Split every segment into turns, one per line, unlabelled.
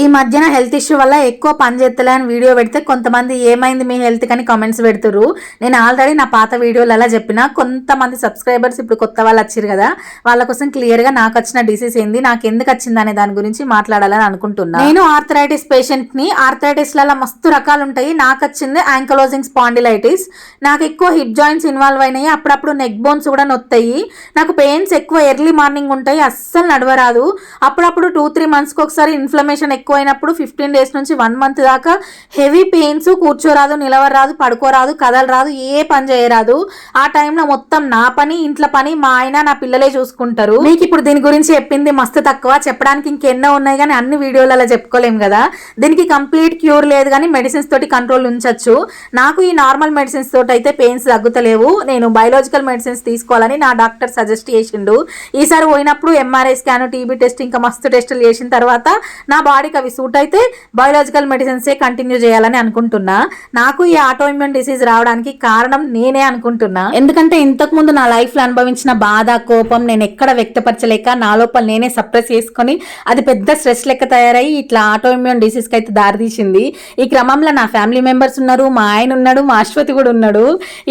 ఈ మధ్యన health issue వల్ల ఎక్కువ పని చేస్తలే అని వీడియో పెడితే కొంతమంది ఏమైంది మీ హెల్త్ కని కామెంట్స్ పెడుతురు. నేను ఆల్రెడీ నా పాత వీడియోలలో చెప్పిన, కొంతమంది సబ్స్క్రైబర్స్ ఇప్పుడు కొత్త వాళ్ళు వచ్చారు కదా, వాళ్ళ కోసం క్లియర్గా నాకు వచ్చిన డిసీజ్ ఏంది, నాకు ఎందుకు వచ్చింది అనే దాని గురించి మాట్లాడాలని అనుకుంటున్నా. నేను ఆర్థరైటిస్ పేషెంట్ని. ఆర్థరైటిస్లలో మస్తు రకాలు ఉంటాయి. నాకు వచ్చింది యాంకలోజింగ్ స్పాండిలైటిస్. నాకు ఎక్కువ హిప్ జాయింట్స్ ఇన్వాల్వ్ అయినాయి. అప్పుడప్పుడు నెక్ బోన్స్ కూడా నొత్తాయి. నాకు పెయిన్స్ ఎక్కువ ఎర్లీ మార్నింగ్ ఉంటాయి, అస్సలు నడవరాదు. అప్పుడప్పుడు 2-3 monthsకి ఒకసారి ఇన్ఫ్లమేషన్ ఎక్కువైనప్పుడు 15 days నుంచి 1 month దాకా హెవీ పెయిన్స్, కూర్చోరాదు, నిలవరాదు, పడుకోరాదు, కదలరాదు, ఏ పని చేయరాదు. ఆ టైంలో మొత్తం నా పని, ఇంట్లో పని మా ఆయన నా పిల్లలే చూసుకుంటారు. మీకు ఇప్పుడు దీని గురించి చెప్పింది మస్తు తక్కువ, చెప్పడానికి ఇంకెన్నో ఉన్నాయి కానీ అన్ని వీడియోలలో చెప్పుకోలేము కదా. దీనికి కంప్లీట్ క్యూర్ లేదు కానీ మెడిసిన్స్ తోటి కంట్రోల్ ఉంచొచ్చు. నాకు ఈ నార్మల్ మెడిసిన్స్ తోటి అయితే పెయిన్స్ తగ్గుతలేవు. నేను బయోలాజికల్ మెడిసిన్స్ తీసుకోవాలని నా డాక్టర్ సజెస్ట్ చేసిండు. ఈసారి పోయినప్పుడు ఎంఆర్ఐ స్కాన్, టీబీ టెస్ట్, ఇంకా మస్తు టెస్టులు చేసిన తర్వాత నా బాడీకి అవి సూట్ అయితే బయోలాజికల్ మెడిసిన్సే కంటిన్యూ చేయాలని అనుకుంటున్నా. నాకు ఈ ఆటోఇమ్యూన్ డిసీజ్ రావడానికి కారణం నేనే అనుకుంటున్నా. ఎందుకంటే ఇంతకు ముందు నా లైఫ్ లో అనుభవించిన బాధ, కోపం నేను ఎక్కడ వ్యక్తపరచలేక నా లోపల నేనే సప్రెస్ చేసుకొని అది పెద్ద స్ట్రెస్ లెక్క తయారయ్యి ఇట్లా ఆటోఇమ్యూన్ డిసీజ్ కి అయితే దారితీసింది. ఈ క్రమంలో నా ఫ్యామిలీ మెంబర్స్ ఉన్నారు, మా ఆయన ఉన్నాడు, మా అశ్వతి కూడా ఉన్నాడు.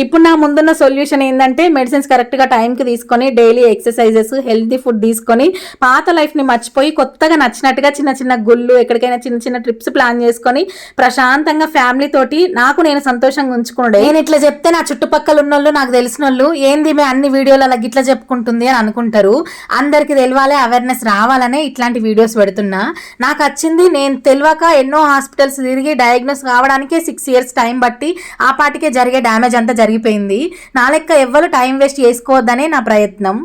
ఇప్పుడు నా ముందున్న సొల్యూషన్ ఏంటంటే మెడిసిన్స్ కరెక్ట్ గా టైంకి తీసుకొని డైలీ ఎక్సర్సైజెస్, హెల్తీ ఫుడ్ తీసుకొని పాత లైఫ్ ని మర్చిపోయి కొత్తగా నచ్చినట్టుగా చిన్న చిన్న గుళ్ళు, ఎక్కడికైనా చిన్న చిన్న ట్రిప్స్ ప్లాన్ చేసుకొని ప్రశాంతంగా ఫ్యామిలీ తోటి నాకు నేను సంతోషంగా ఉంచుకోండి. నేను ఇట్లా చెప్తే నా చుట్టుపక్కల ఉన్న వాళ్ళు, నాకు తెలిసిన వాళ్ళు ఏంది మే అన్ని వీడియోలలో గిట్లా చెప్పుకుంటుంది అని అనుకుంటారు. అందరికి తెలియాలి, అవేర్నెస్ రావాలనే ఇట్లాంటి వీడియోస్ పెడుతున్నా. నాకు వచ్చింది నేను తెలియక ఎన్నో హాస్పిటల్స్ తిరిగి డయాగ్నోస్ కావడానికే 6 years టైం బట్టి ఆ పాటికే జరిగే డ్యామేజ్ అంతా జరిగిపోయింది. నా లెక్క ఎవ్వరు టైం వేస్ట్ చేసుకోవద్దనే నా ప్రయత్నం.